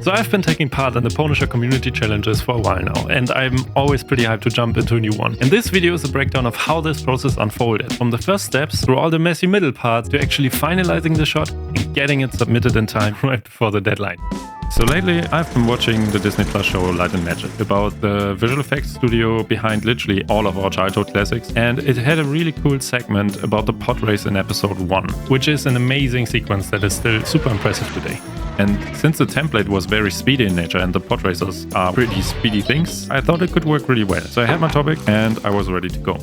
So I've been taking part in the Pwnisher community challenges for a while now, and I'm always pretty hyped to jump into a new one. And this video is a breakdown of how this process unfolded, from the first steps through all the messy middle parts to actually finalizing the shot and getting it submitted in time right before the deadline. So lately, I've been watching the Disney Plus show Light and Magic, about the visual effects studio behind literally all of our childhood classics, and it had a really cool segment about the Podrace in episode 1, which is an amazing sequence that is still super impressive today. And since the template was very speedy in nature and the pod racers are pretty speedy things, I thought it could work really well. So I had my topic and I was ready to go.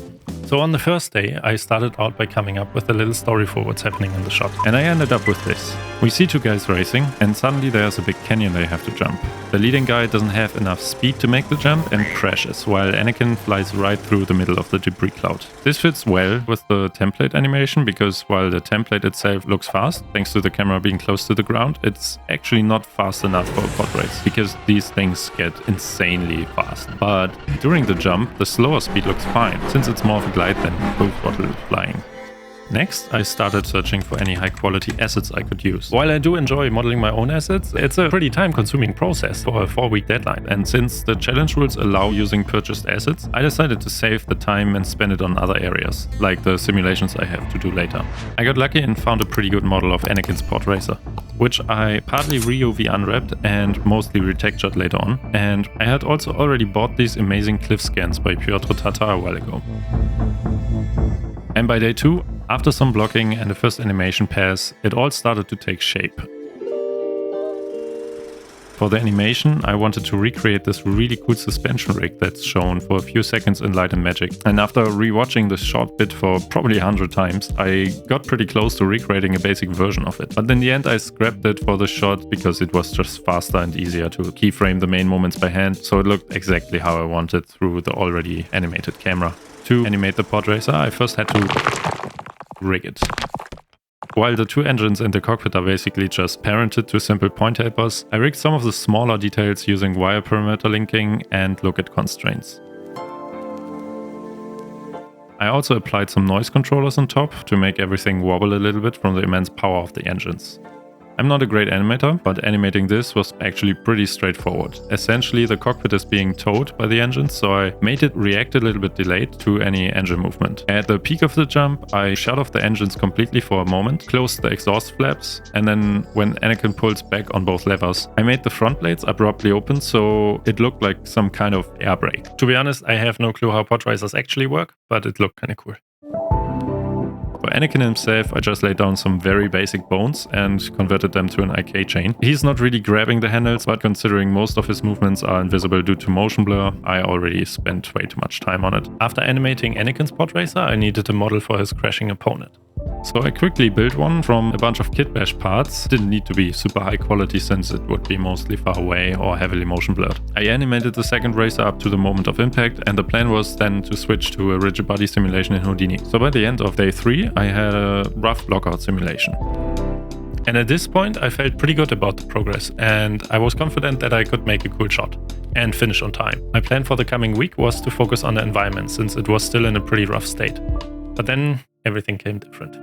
So on the first day, I started out by coming up with a little story for what's happening in the shot. And I ended up with this. We see two guys racing, and suddenly there's a big canyon they have to jump. The leading guy doesn't have enough speed to make the jump and crashes, while Anakin flies right through the middle of the debris cloud. This fits well with the template animation, because while the template itself looks fast, thanks to the camera being close to the ground, it's actually not fast enough for a pod race, because these things get insanely fast. But during the jump, the slower speed looks fine, since it's more of a glide than full throttle flying. Next, I started searching for any high-quality assets I could use. While I do enjoy modeling my own assets, it's a pretty time-consuming process for a 4-week deadline. And since the challenge rules allow using purchased assets, I decided to save the time and spend it on other areas, like the simulations I have to do later. I got lucky and found a pretty good model of Anakin's pod racer, which I partly re-UV unwrapped and mostly retextured later on. And I had also already bought these amazing cliff scans by Podrace a while ago. And by day 2, after some blocking and the first animation pass, it all started to take shape. For the animation, I wanted to recreate this really cool suspension rig that's shown for a few seconds in Light and Magic. And after rewatching this short bit for probably 100 times, I got pretty close to recreating a basic version of it. But in the end, I scrapped it for the shot because it was just faster and easier to keyframe the main moments by hand, so it looked exactly how I wanted through the already animated camera. To animate the pod racer, I first had to rig it. While the two engines in the cockpit are basically just parented to simple point helpers, I rigged some of the smaller details using wire parameter linking and look-at constraints. I also applied some noise controllers on top to make everything wobble a little bit from the immense power of the engines. I'm not a great animator, but animating this was actually pretty straightforward. Essentially, the cockpit is being towed by the engines, so I made it react a little bit delayed to any engine movement. At the peak of the jump, I shut off the engines completely for a moment, closed the exhaust flaps, and then when Anakin pulls back on both levers, I made the front blades abruptly open so it looked like some kind of air brake. To be honest, I have no clue how pod racers actually work, but it looked kinda cool. For Anakin himself, I just laid down some very basic bones and converted them to an IK chain. He's not really grabbing the handles, but considering most of his movements are invisible due to motion blur, I already spent way too much time on it. After animating Anakin's pod racer, I needed a model for his crashing opponent. So I quickly built one from a bunch of kit bash parts. Didn't need to be super high quality since it would be mostly far away or heavily motion blurred. I animated the second racer up to the moment of impact, and the plan was then to switch to a rigid body simulation in Houdini. So by the end of day 3, I had a rough blockout simulation. And at this point, I felt pretty good about the progress, and I was confident that I could make a cool shot and finish on time. My plan for the coming week was to focus on the environment, since it was still in a pretty rough state. But then everything came different.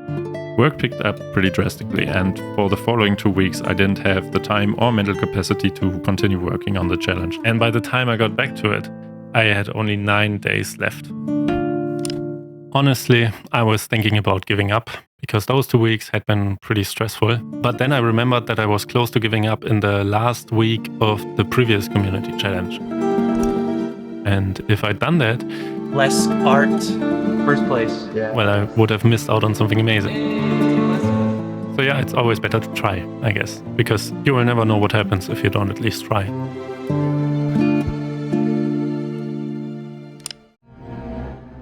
Work picked up pretty drastically, and for the following 2 weeks I didn't have the time or mental capacity to continue working on the challenge. And by the time I got back to it, I had only 9 days left. Honestly, I was thinking about giving up, because those 2 weeks had been pretty stressful. But then I remembered that I was close to giving up in the last week of the previous community challenge. And if I'd done that, less art, first place. Yeah. Well, I would have missed out on something amazing. So yeah, it's always better to try, I guess, because you will never know what happens if you don't at least try.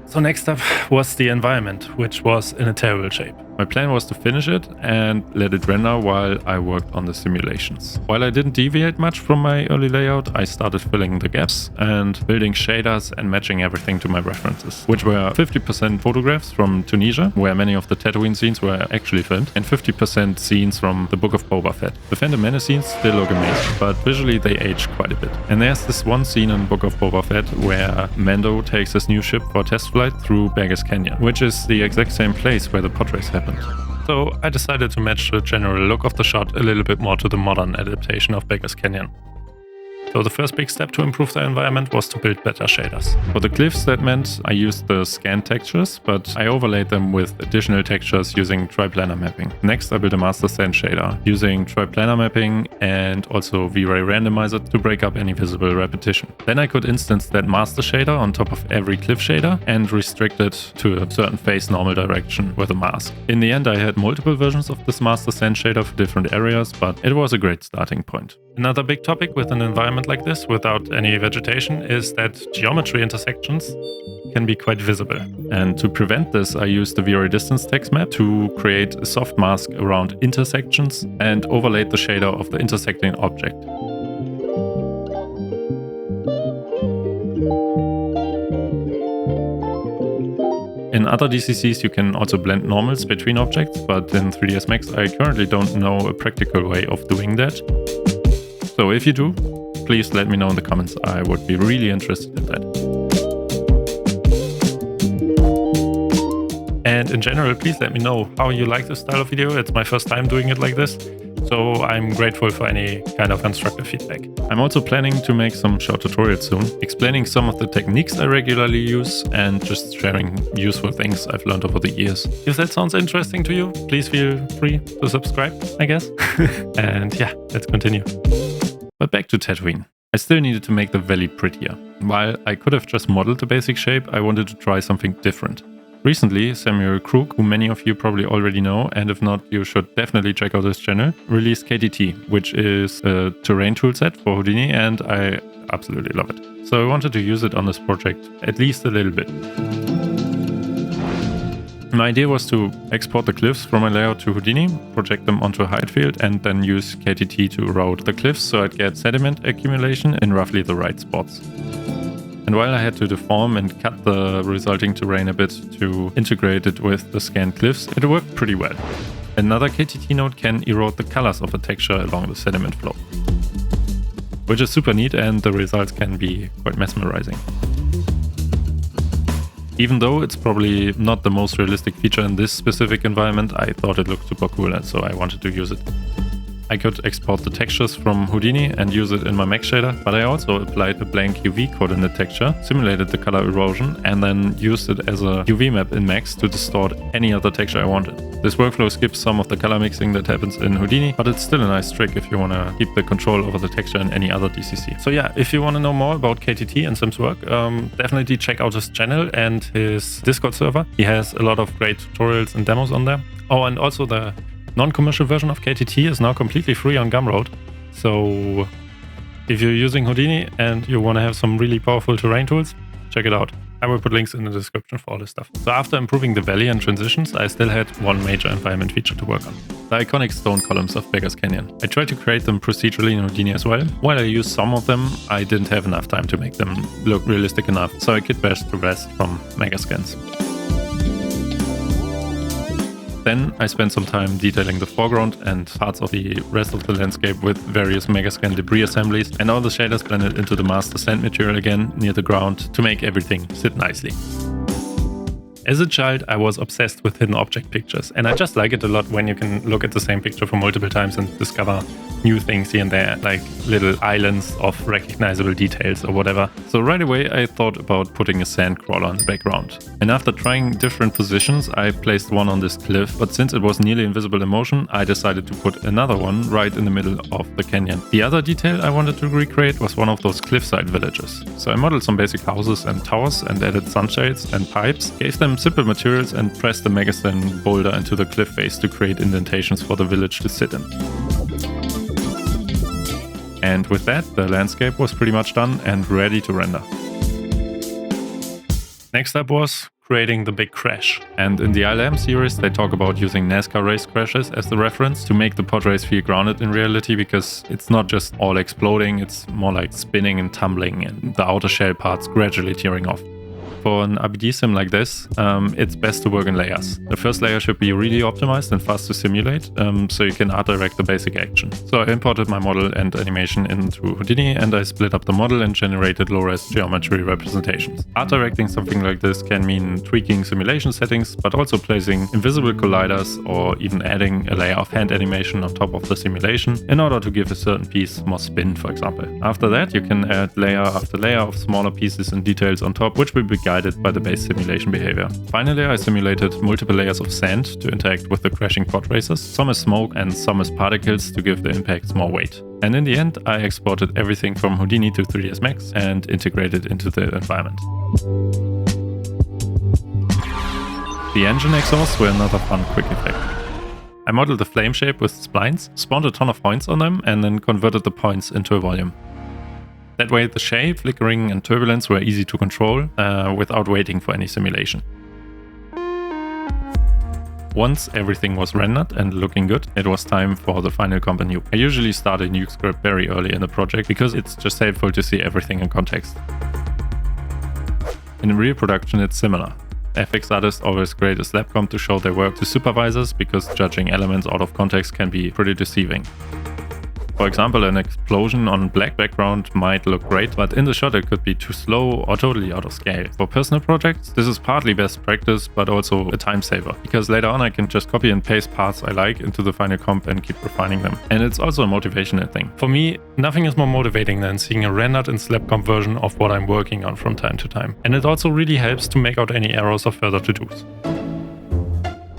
So next up was the environment, which was in a terrible shape. My plan was to finish it and let it render while I worked on the simulations. While I didn't deviate much from my early layout, I started filling the gaps and building shaders and matching everything to my references, which were 50% photographs from Tunisia, where many of the Tatooine scenes were actually filmed, and 50% scenes from the Book of Boba Fett. The Phantom Menace scenes still look amazing, but visually they aged quite a bit. And there's this one scene in Book of Boba Fett where Mando takes his new ship for a test flight through Baggers Canyon, which is the exact same place where the pod race happened. So I decided to match the general look of the shot a little bit more to the modern adaptation of Baggers Canyon. So the first big step to improve the environment was to build better shaders. For the cliffs, that meant I used the scanned textures, but I overlaid them with additional textures using triplanar mapping. Next, I built a master sand shader using triplanar mapping and also V-Ray randomizer to break up any visible repetition. Then I could instance that master shader on top of every cliff shader and restrict it to a certain face normal direction with a mask. In the end, I had multiple versions of this master sand shader for different areas, but it was a great starting point. Another big topic with an environment like this without any vegetation is that geometry intersections can be quite visible. And to prevent this, I used the V-Ray distance text map to create a soft mask around intersections and overlaid the shader of the intersecting object. In other DCCs you can also blend normals between objects, but in 3ds Max I currently don't know a practical way of doing that. So if you do, please let me know in the comments. I would be really interested in that. And in general, please let me know how you like this style of video. It's my first time doing it like this, so I'm grateful for any kind of constructive feedback. I'm also planning to make some short tutorials soon, explaining some of the techniques I regularly use and just sharing useful things I've learned over the years. If that sounds interesting to you, please feel free to subscribe, I guess. And yeah, let's continue. But back to Tatooine. I still needed to make the valley prettier. While I could have just modeled the basic shape, I wanted to try something different. Recently, Samuel Kruger, who many of you probably already know, and if not, you should definitely check out his channel, released KTT, which is a terrain toolset for Houdini, and I absolutely love it. So I wanted to use it on this project, at least a little bit. My idea was to export the cliffs from my layout to Houdini, project them onto a height field, and then use KTT to route the cliffs so I'd get sediment accumulation in roughly the right spots. And while I had to deform and cut the resulting terrain a bit to integrate it with the scanned cliffs, it worked pretty well. Another KTT node can erode the colors of a texture along the sediment flow, which is super neat, and the results can be quite mesmerizing. Even though it's probably not the most realistic feature in this specific environment, I thought it looked super cool, and so I wanted to use it. I could export the textures from Houdini and use it in my Max shader, but I also applied a blank UV coordinate texture, simulated the color erosion, and then used it as a UV map in Max to distort any other texture I wanted. This workflow skips some of the color mixing that happens in Houdini, but it's still a nice trick if you want to keep the control over the texture in any other DCC. So yeah, if you want to know more about KTT and Sim's work, definitely check out his channel and his Discord server. He has a lot of great tutorials and demos on there. Oh, and also the non-commercial version of KTT is now completely free on Gumroad. So if you're using Houdini and you want to have some really powerful terrain tools, check it out. I will put links in the description for all this stuff. So after improving the valley and transitions, I still had one major environment feature to work on. The iconic stone columns of Beggars Canyon. I tried to create them procedurally in Houdini as well. While I used some of them, I didn't have enough time to make them look realistic enough, so I kit bashed the rest from Megascans. Then I spent some time detailing the foreground and parts of the rest of the landscape with various Megascan debris assemblies, and all the shaders blended into the master sand material again near the ground to make everything sit nicely. As a child, I was obsessed with hidden object pictures, and I just like it a lot when you can look at the same picture for multiple times and discover new things here and there, like little islands of recognizable details or whatever. So right away I thought about putting a sand crawler on the background. And after trying different positions, I placed one on this cliff, but since it was nearly invisible in motion, I decided to put another one right in the middle of the canyon. The other detail I wanted to recreate was one of those cliffside villages. So I modeled some basic houses and towers and added sunshades and pipes, gave them simple materials, and pressed the Megascan boulder into the cliff face to create indentations for the village to sit in. And with that, the landscape was pretty much done and ready to render. Next up was creating the big crash. And in the ILM series, they talk about using NASCAR race crashes as the reference to make the Podrace feel grounded in reality, because it's not just all exploding, it's more like spinning and tumbling and the outer shell parts gradually tearing off. For an RBD sim like this, it's best to work in layers. The first layer should be really optimized and fast to simulate, so you can art direct the basic action. So I imported my model and animation into Houdini, and I split up the model and generated low-res geometry representations. Art directing something like this can mean tweaking simulation settings, but also placing invisible colliders or even adding a layer of hand animation on top of the simulation in order to give a certain piece more spin, for example. After that, you can add layer after layer of smaller pieces and details on top, which will be guided by the base simulation behavior. Finally, I simulated multiple layers of sand to interact with the crashing Podraces, some as smoke and some as particles to give the impacts more weight. And in the end, I exported everything from Houdini to 3ds Max and integrated into the environment. The engine exhausts were another fun quick effect. I modeled the flame shape with splines, spawned a ton of points on them, and then converted the points into a volume. That way the shape, flickering and turbulence were easy to control without waiting for any simulation. Once everything was rendered and looking good, it was time for the final comp in Nuke. I usually start a Nuke script very early in the project because it's just helpful to see everything in context. In real production it's similar. FX artists always create a slab comp to show their work to supervisors because judging elements out of context can be pretty deceiving. For example, an explosion on black background might look great, but in the shot it could be too slow or totally out of scale. For personal projects, this is partly best practice, but also a time saver, because later on I can just copy and paste parts I like into the final comp and keep refining them. And it's also a motivational thing. For me, nothing is more motivating than seeing a rendered and slab comp version of what I'm working on from time to time. And it also really helps to make out any errors or further to-dos.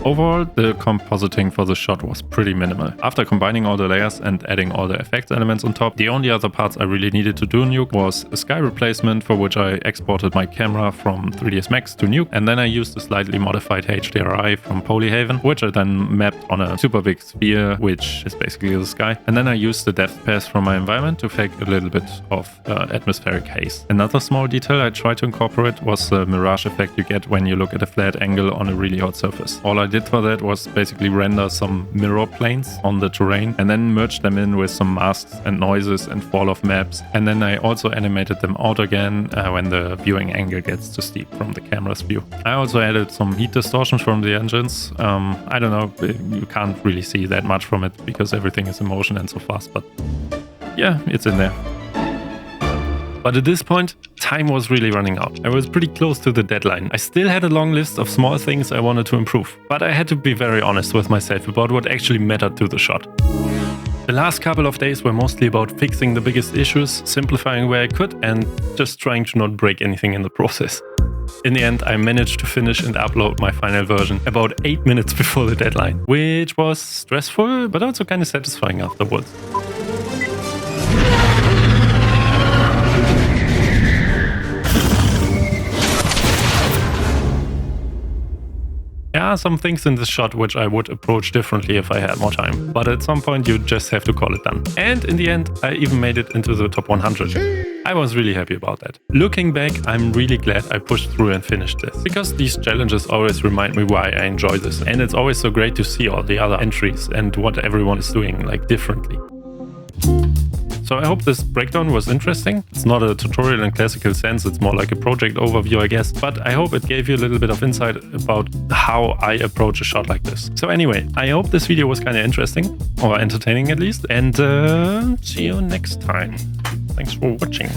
Overall, the compositing for the shot was pretty minimal. After combining all the layers and adding all the effects elements on top, the only other parts I really needed to do in Nuke was a sky replacement, for which I exported my camera from 3ds Max to Nuke, and then I used a slightly modified HDRI from Polyhaven, which I then mapped on a super big sphere, which is basically the sky. And then I used the depth pass from my environment to fake a little bit of atmospheric haze. Another small detail I tried to incorporate was the mirage effect you get when you look at a flat angle on a really hot surface. All I did for that was basically render some mirror planes on the terrain and then merge them in with some masks and noises and fall off maps. And then I also animated them out again when the viewing angle gets too steep from the camera's view. I also added some heat distortions from the engines. I don't know, you can't really see that much from it because everything is in motion and so fast, but yeah, it's in there. But at this point, time was really running out. I was pretty close to the deadline. I still had a long list of small things I wanted to improve, but I had to be very honest with myself about what actually mattered to the shot. The last couple of days were mostly about fixing the biggest issues, simplifying where I could, and just trying to not break anything in the process. In the end, I managed to finish and upload my final version about 8 minutes before the deadline, which was stressful, but also kind of satisfying afterwards. There are some things in this shot which I would approach differently if I had more time, but at some point you just have to call it done. And in the end, I even made it into the top 100. I was really happy about that. Looking back, I'm really glad I pushed through and finished this, because these challenges always remind me why I enjoy this. And it's always so great to see all the other entries and what everyone is doing, like, differently. So I hope this breakdown was interesting. It's not a tutorial in classical sense, it's more like a project overview, I guess. But I hope it gave you a little bit of insight about how I approach a shot like this. So anyway, I hope this video was kind of interesting, or entertaining at least. And see you next time. Thanks for watching.